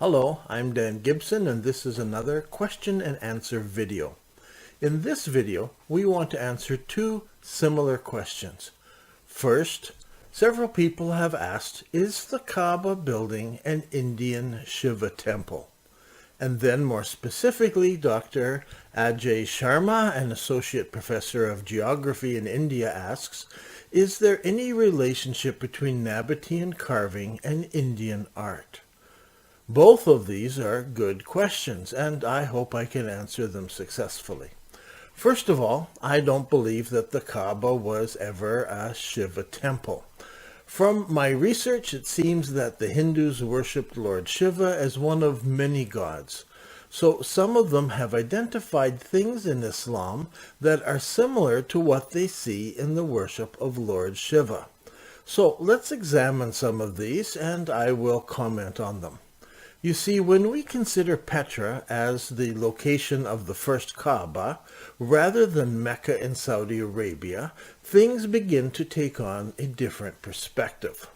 Hello, I'm Dan Gibson, and this is another question and answer video. In this video, we want to answer two similar questions. First, several people have asked, is the Kaaba building an Indian Shiva temple? And then more specifically, Dr. Ajay Sharma, an associate professor of geography in India, asks, is there any relationship between Nabatean carving and Indian art? Both of these are good questions, and I hope I can answer them successfully. First of all, I don't believe that the Kaaba was ever a Shiva temple. From my research, it seems that the Hindus worshipped Lord Shiva as one of many gods. So some of them have identified things in Islam that are similar to what they see in the worship of Lord Shiva. So let's examine some of these, and I will comment on them. You see, when we consider Petra as the location of the first Kaaba, rather than Mecca in Saudi Arabia, things begin to take on a different perspective.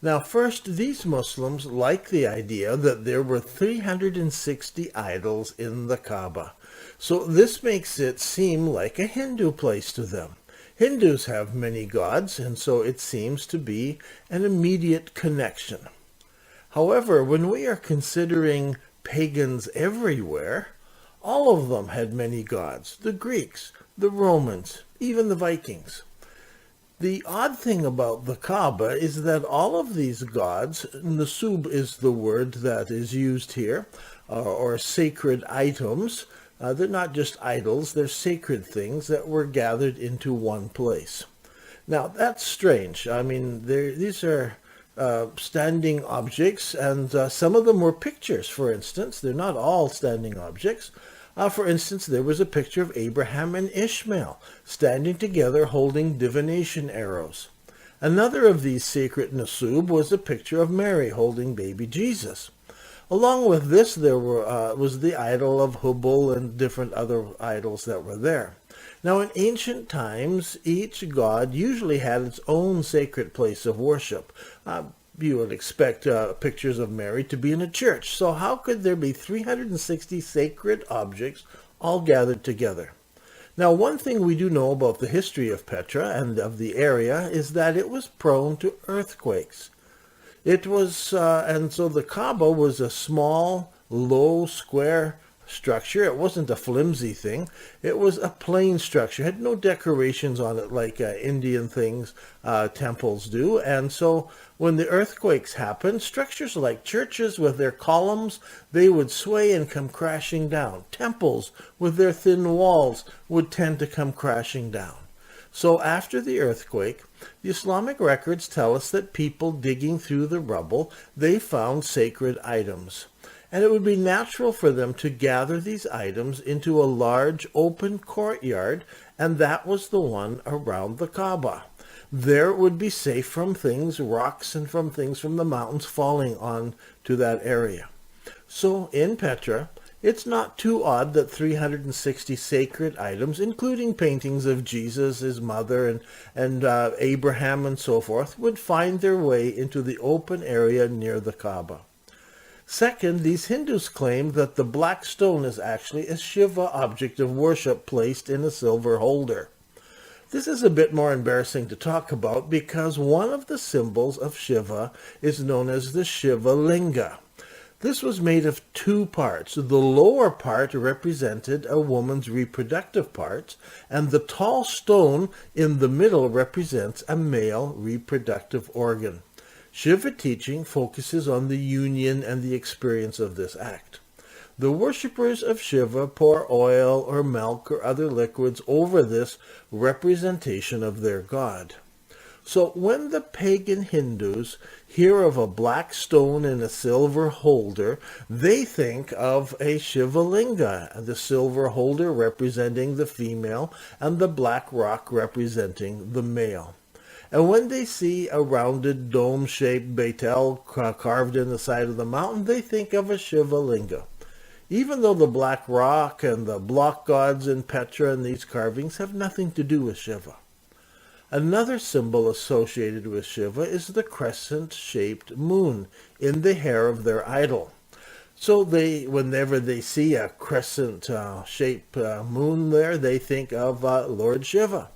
Now, first, these Muslims like the idea that there were 360 idols in the Kaaba. So this makes it seem like a Hindu place to them. Hindus have many gods, and so it seems to be an immediate connection. However, when we are considering pagans everywhere, all of them had many gods. The Greeks, the Romans, even the Vikings. The odd thing about the Kaaba is that all of these gods, nusub is the word that is used here, or sacred items. They're not just idols, they're sacred things that were gathered into one place. Now, that's strange. I mean, these are standing objects, and some of them were pictures, for instance. They're not all standing objects. For instance, there was a picture of Abraham and Ishmael standing together holding divination arrows. Another of these sacred nusub was a picture of Mary holding baby Jesus. Along with this, there was the idol of Hubal and different other idols that were there. Now, in ancient times, each god usually had its own sacred place of worship. You would expect pictures of Mary to be in a church. So how could there be 360 sacred objects all gathered together? Now, one thing we do know about the history of Petra and of the area is that it was prone to earthquakes. It was, and so the Kaaba was a small, low, square structure. It wasn't a flimsy thing. It was a plain structure. It had no decorations on it like Indian things, temples do. And so when the earthquakes happened, structures like churches with their columns, they would sway and come crashing down. Temples with their thin walls would tend to come crashing down. So after the earthquake, the Islamic records tell us that people digging through the rubble, they found sacred items. And it would be natural for them to gather these items into a large open courtyard, and that was the one around the Kaaba. There it would be safe from things, rocks, and from things from the mountains falling on to that area. So in Petra, it's not too odd that 360 sacred items, including paintings of Jesus, his mother, and Abraham and so forth, would find their way into the open area near the Kaaba. Second, these Hindus claim that the black stone is actually a Shiva object of worship placed in a silver holder. This is a bit more embarrassing to talk about because one of the symbols of Shiva is known as the Shiva Linga. This was made of two parts. The lower part represented a woman's reproductive parts, and the tall stone in the middle represents a male reproductive organ. Shiva teaching focuses on the union and the experience of this act. The worshippers of Shiva pour oil or milk or other liquids over this representation of their god. So when the pagan Hindus hear of a black stone in a silver holder, they think of a Shiva Linga, the silver holder representing the female and the black rock representing the male. And when they see a rounded dome-shaped Betel carved in the side of the mountain, they think of a Shiva Linga. Even though the black rock and the block gods in Petra and these carvings have nothing to do with Shiva. Another symbol associated with Shiva is the crescent-shaped moon in the hair of their idol. So whenever they see a crescent shaped moon there, they think of Lord Shiva.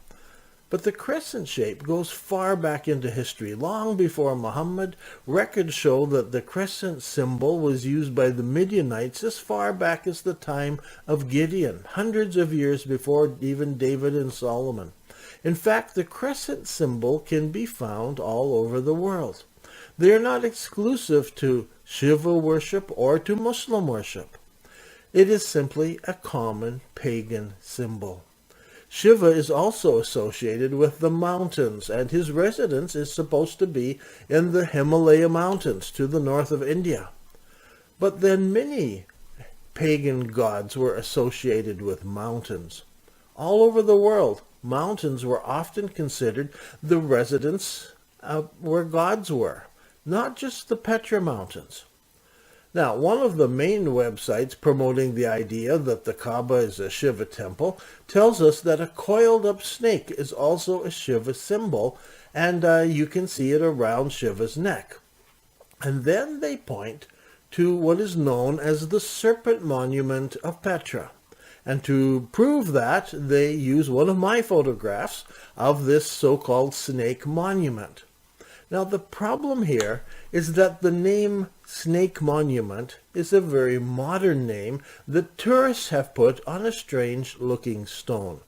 But the crescent shape goes far back into history. Long before Muhammad, records show that the crescent symbol was used by the Midianites as far back as the time of Gideon, hundreds of years before even David and Solomon. In fact, the crescent symbol can be found all over the world. They are not exclusive to Shiva worship or to Muslim worship. It is simply a common pagan symbol. Shiva is also associated with the mountains, and his residence is supposed to be in the Himalaya mountains to the north of India. But then many pagan gods were associated with mountains. All over the world, mountains were often considered the residence where gods were, not just the Petra Mountains. Now, one of the main websites promoting the idea that the Kaaba is a Shiva temple tells us that a coiled-up snake is also a Shiva symbol, and you can see it around Shiva's neck. And then they point to what is known as the Serpent Monument of Petra. And to prove that, they use one of my photographs of this so-called snake monument. Now, the problem here is that the name Snake Monument is a very modern name that tourists have put on a strange-looking stone.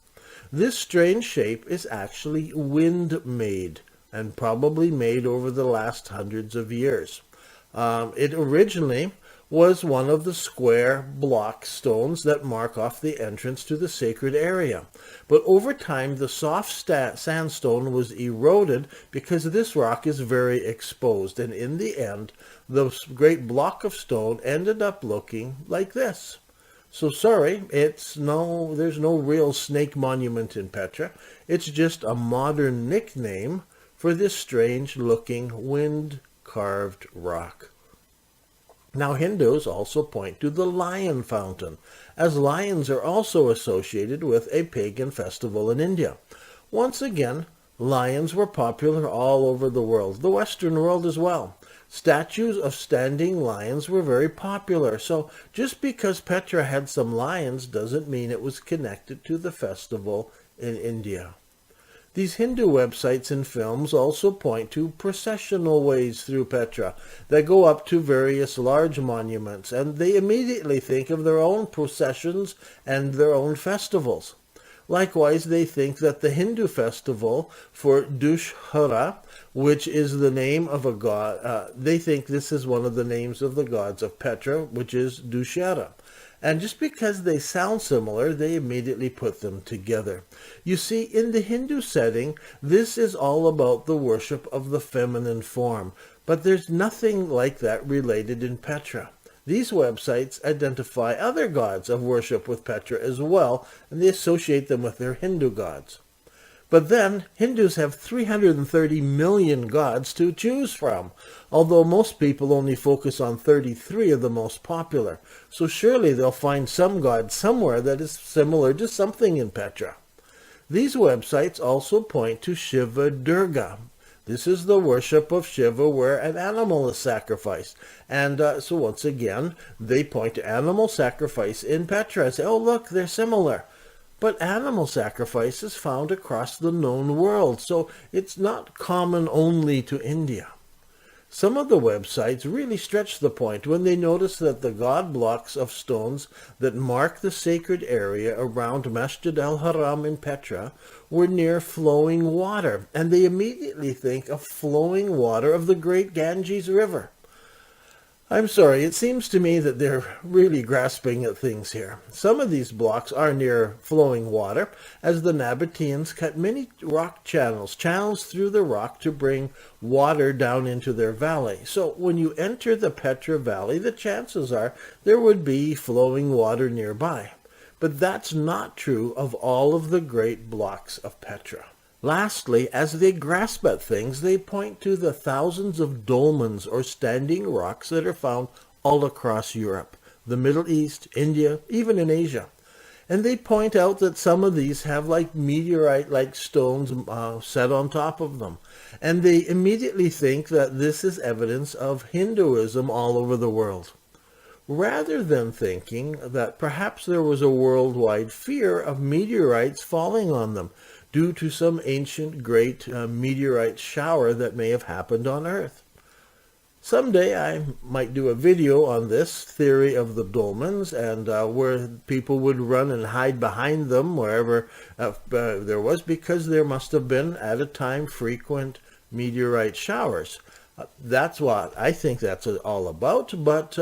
This strange shape is actually wind-made and probably made over the last hundreds of years. It originally was one of the square block stones that mark off the entrance to the sacred area. But over time, the soft sandstone was eroded because this rock is very exposed. And in the end, the great block of stone ended up looking like this. So sorry, there's no real snake monument in Petra. It's just a modern nickname for this strange-looking wind-carved rock. Now, Hindus also point to the lion fountain, as lions are also associated with a pagan festival in India. Once again, lions were popular all over the world, the Western world as well. Statues of standing lions were very popular, so just because Petra had some lions doesn't mean it was connected to the festival in India. These Hindu websites and films also point to processional ways through Petra that go up to various large monuments, and they immediately think of their own processions and their own festivals. Likewise, they think that the Hindu festival for Dussehra, which is the name of a god, they think this is one of the names of the gods of Petra, which is Dussehra. And just because they sound similar, they immediately put them together. You see, in the Hindu setting, this is all about the worship of the feminine form, but there's nothing like that related in Petra. These websites identify other gods of worship with Petra as well, and they associate them with their Hindu gods. But then, Hindus have 330 million gods to choose from, although most people only focus on 33 of the most popular. So surely they'll find some god somewhere that is similar to something in Petra. These websites also point to Shiva Durga. This is the worship of Shiva where an animal is sacrificed. And so once again, they point to animal sacrifice in Petra and say, oh look, they're similar. But animal sacrifice is found across the known world, so it's not common only to India. Some of the websites really stretch the point when they notice that the god blocks of stones that mark the sacred area around Masjid al-Haram in Petra were near flowing water, and they immediately think of flowing water of the great Ganges River. I'm sorry, it seems to me that they're really grasping at things here. Some of these blocks are near flowing water, as the Nabateans cut many rock channels through the rock to bring water down into their valley. So when you enter the Petra Valley, the chances are there would be flowing water nearby. But that's not true of all of the great blocks of Petra. Lastly, as they grasp at things, they point to the thousands of dolmens or standing rocks that are found all across Europe, the Middle East, India, even in Asia. And they point out that some of these have like meteorite-like stones set on top of them. And they immediately think that this is evidence of Hinduism all over the world. rather than thinking that perhaps there was a worldwide fear of meteorites falling on them due to some ancient great meteorite shower that may have happened on Earth. Someday I might do a video on this theory of the dolmens and where people would run and hide behind them wherever there was, because there must have been at a time frequent meteorite showers. That's what I think that's all about, but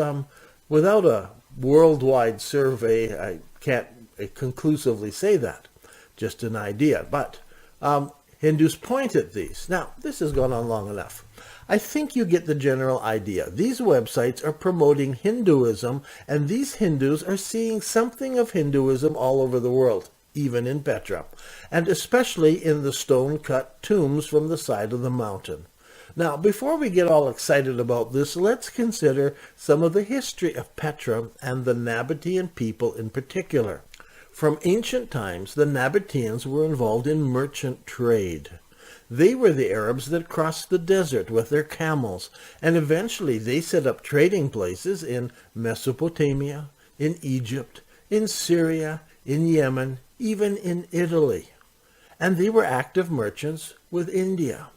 without a worldwide survey I can't conclusively say that. Just an idea, but Hindus point at these. Now, this has gone on long enough. I think you get the general idea. These websites are promoting Hinduism, and these Hindus are seeing something of Hinduism all over the world, even in Petra, and especially in the stone-cut tombs from the side of the mountain. Now, before we get all excited about this, let's consider some of the history of Petra and the Nabatean people in particular. From ancient times, the Nabateans were involved in merchant trade. They were the Arabs that crossed the desert with their camels, and eventually they set up trading places in Mesopotamia, in Egypt, in Syria, in Yemen, even in Italy. And they were active merchants with India.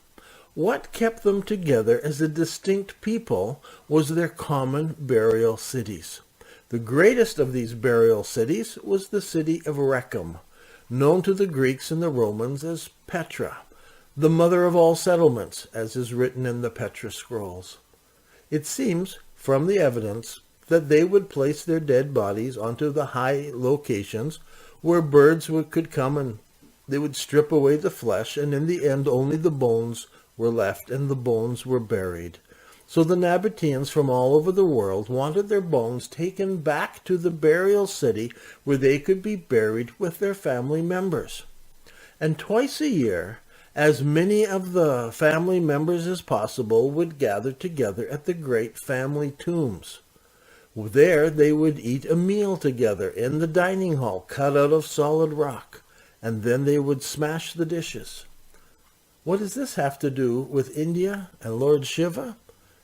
What kept them together as a distinct people was their common burial cities. The greatest of these burial cities was the city of Rechem, known to the Greeks and the Romans as Petra, the mother of all settlements, as is written in the Petra Scrolls. It seems, from the evidence, that they would place their dead bodies onto the high locations where birds could come, and they would strip away the flesh, and in the end only the bones were left, and the bones were buried. So the Nabateans from all over the world wanted their bones taken back to the burial city where they could be buried with their family members. And twice a year, as many of the family members as possible would gather together at the great family tombs. There they would eat a meal together in the dining hall cut out of solid rock, and then they would smash the dishes. What does this have to do with India and Lord Shiva?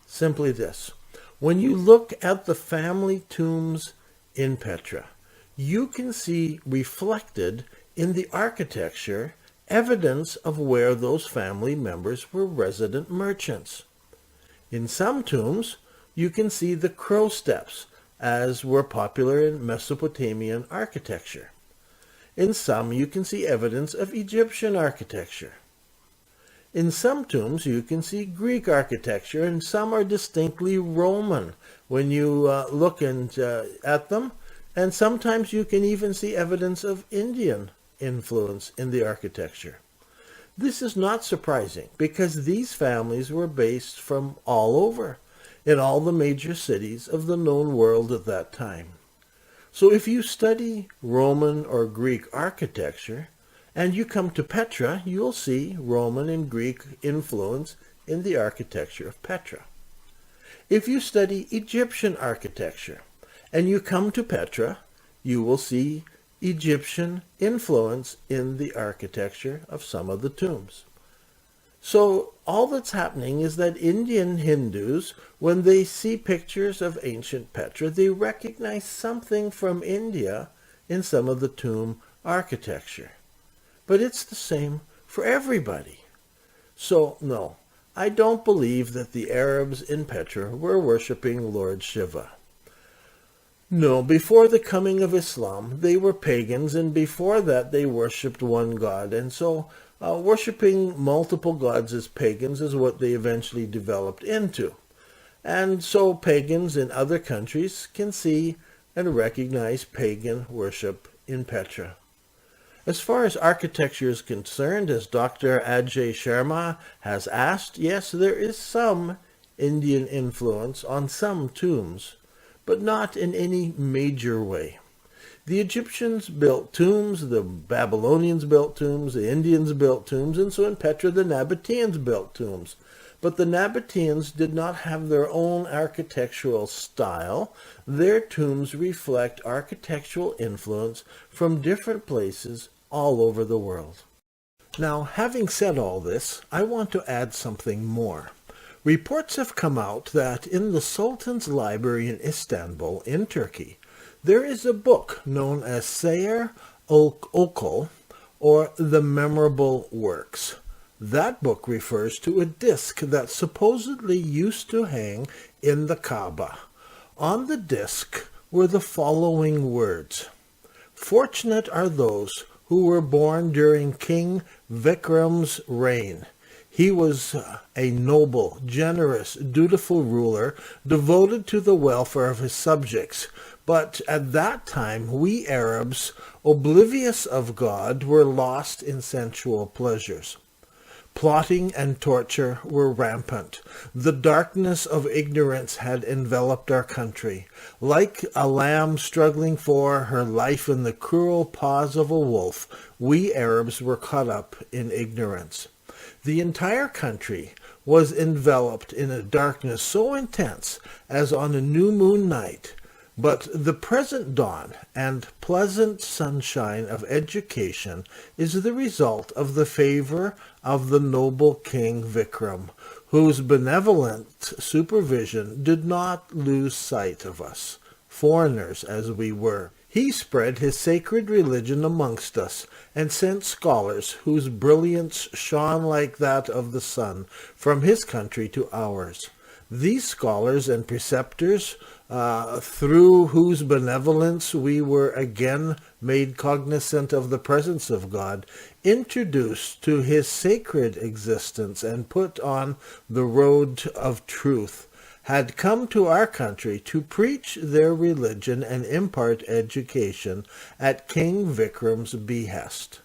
Simply this. When you look at the family tombs in Petra, you can see reflected in the architecture evidence of where those family members were resident merchants. In some tombs, you can see the crow steps, as were popular in Mesopotamian architecture. In some, you can see evidence of Egyptian architecture. In some tombs, you can see Greek architecture, and some are distinctly Roman when you look at them, and sometimes you can even see evidence of Indian influence in the architecture. This is not surprising because these families were based from all over, in all the major cities of the known world at that time. So if you study Roman or Greek architecture, and you come to Petra, you'll see Roman and Greek influence in the architecture of Petra. If you study Egyptian architecture, and you come to Petra, you will see Egyptian influence in the architecture of some of the tombs. So all that's happening is that Indian Hindus, when they see pictures of ancient Petra, they recognize something from India in some of the tomb architecture. But it's the same for everybody. So no, I don't believe that the Arabs in Petra were worshipping Lord Shiva. No, before the coming of Islam, they were pagans, and before that they worshipped one god. And so worshipping multiple gods as pagans is what they eventually developed into. And so pagans in other countries can see and recognize pagan worship in Petra. As far as architecture is concerned, as Dr. Ajay Sharma has asked, yes, there is some Indian influence on some tombs, but not in any major way. The Egyptians built tombs, the Babylonians built tombs, the Indians built tombs, and so in Petra the Nabateans built tombs. But the Nabateans did not have their own architectural style. Their tombs reflect architectural influence from different places all over the world. Now, having said all this, I want to add something more. Reports have come out that in the Sultan's library in Istanbul, in Turkey, there is a book known as Seher Okul, or The Memorable Works. That book refers to a disc that supposedly used to hang in the Kaaba. On the disc were the following words: "Fortunate are those who were born during King Vikram's reign. He was a noble, generous, dutiful ruler, devoted to the welfare of his subjects. But at that time, we Arabs, oblivious of God, were lost in sensual pleasures. Plotting and torture were rampant. The darkness of ignorance had enveloped our country. Like a lamb struggling for her life in the cruel paws of a wolf, we Arabs were caught up in ignorance. The entire country was enveloped in a darkness so intense as on a new moon night. But the present dawn and pleasant sunshine of education is the result of the favor of the noble King Vikram, whose benevolent supervision did not lose sight of us, foreigners as we were. He spread his sacred religion amongst us and sent scholars whose brilliance shone like that of the sun from his country to ours. These scholars and preceptors, through whose benevolence we were again made cognizant of the presence of God, introduced to his sacred existence and put on the road of truth, had come to our country to preach their religion and impart education at King Vikram's behest."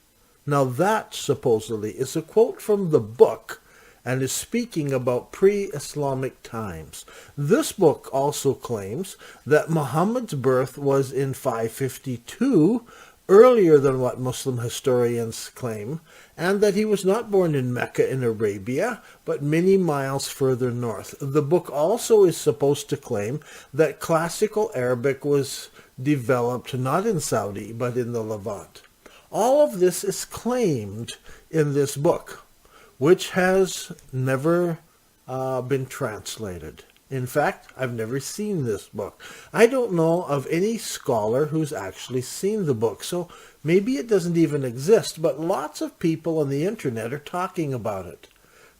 Now that, supposedly, is a quote from the book and is speaking about pre-Islamic times. This book also claims that Muhammad's birth was in 552, earlier than what Muslim historians claim, and that he was not born in Mecca in Arabia, but many miles further north. The book also is supposed to claim that classical Arabic was developed not in Saudi, but in the Levant. All of this is claimed in this book, which has never been translated. In fact, I've never seen this book. I don't know of any scholar who's actually seen the book, so maybe it doesn't even exist, but lots of people on the internet are talking about it.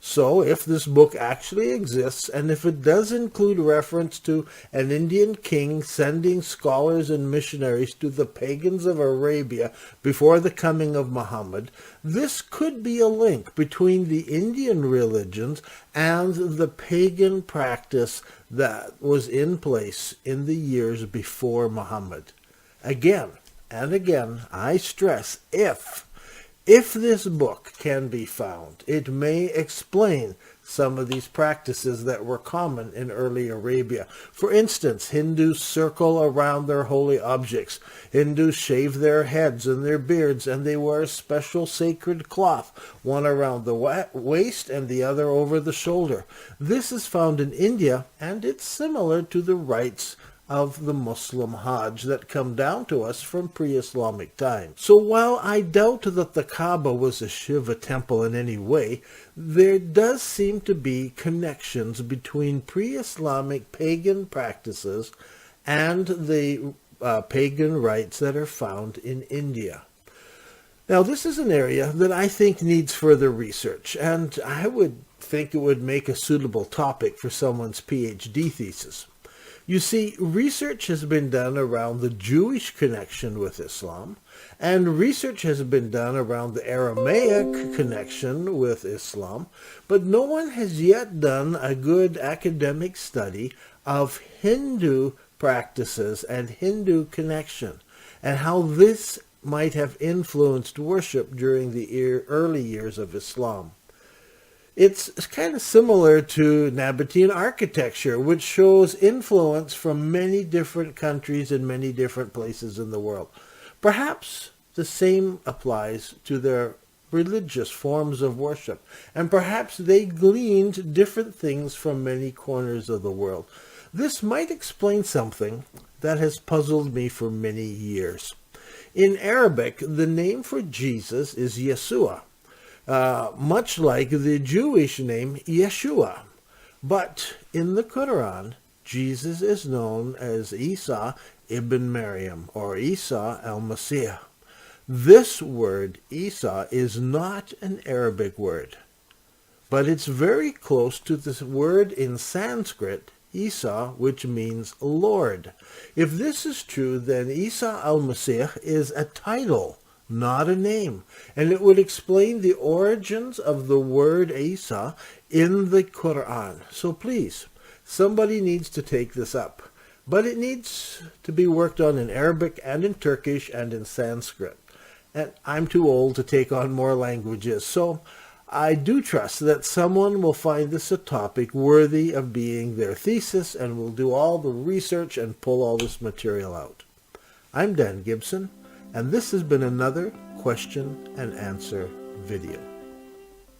So if this book actually exists, and if it does include reference to an Indian king sending scholars and missionaries to the pagans of Arabia before the coming of Muhammad, this could be a link between the Indian religions and the pagan practice that was in place in the years before Muhammad. Again and again, I stress if this book can be found, it may explain some of these practices that were common in early Arabia. For instance, Hindus circle around their holy objects. Hindus shave their heads and their beards, and they wear a special sacred cloth, one around the waist and the other over the shoulder. This is found in India, and it's similar to the rites of the Muslim Hajj that come down to us from pre-Islamic times. So while I doubt that the Kaaba was a Shiva temple in any way, there does seem to be connections between pre-Islamic pagan practices and the pagan rites that are found in India. Now, this is an area that I think needs further research, and I would think it would make a suitable topic for someone's PhD thesis. You see, research has been done around the Jewish connection with Islam, and research has been done around the Aramaic connection with Islam, but no one has yet done a good academic study of Hindu practices and Hindu connection, and how this might have influenced worship during the early years of Islam. It's kind of similar to Nabatean architecture, which shows influence from many different countries and many different places in the world. Perhaps the same applies to their religious forms of worship, and perhaps they gleaned different things from many corners of the world. This might explain something that has puzzled me for many years. In Arabic, the name for Jesus is Yeshua. Much like the Jewish name Yeshua. But in the Quran, Jesus is known as Isa ibn Maryam, or Isa al-Masih. This word, Isa, is not an Arabic word, but it's very close to this word in Sanskrit, Isa, which means Lord. If this is true, then Isa al-Masih is a title, not a name, and it would explain the origins of the word Isa in the Quran. So please, somebody needs to take this up, but it needs to be worked on in Arabic and in Turkish and in Sanskrit. And I'm too old to take on more languages, so I do trust that someone will find this a topic worthy of being their thesis and will do all the research and pull all this material out. I'm Dan Gibson, and this has been another question and answer video.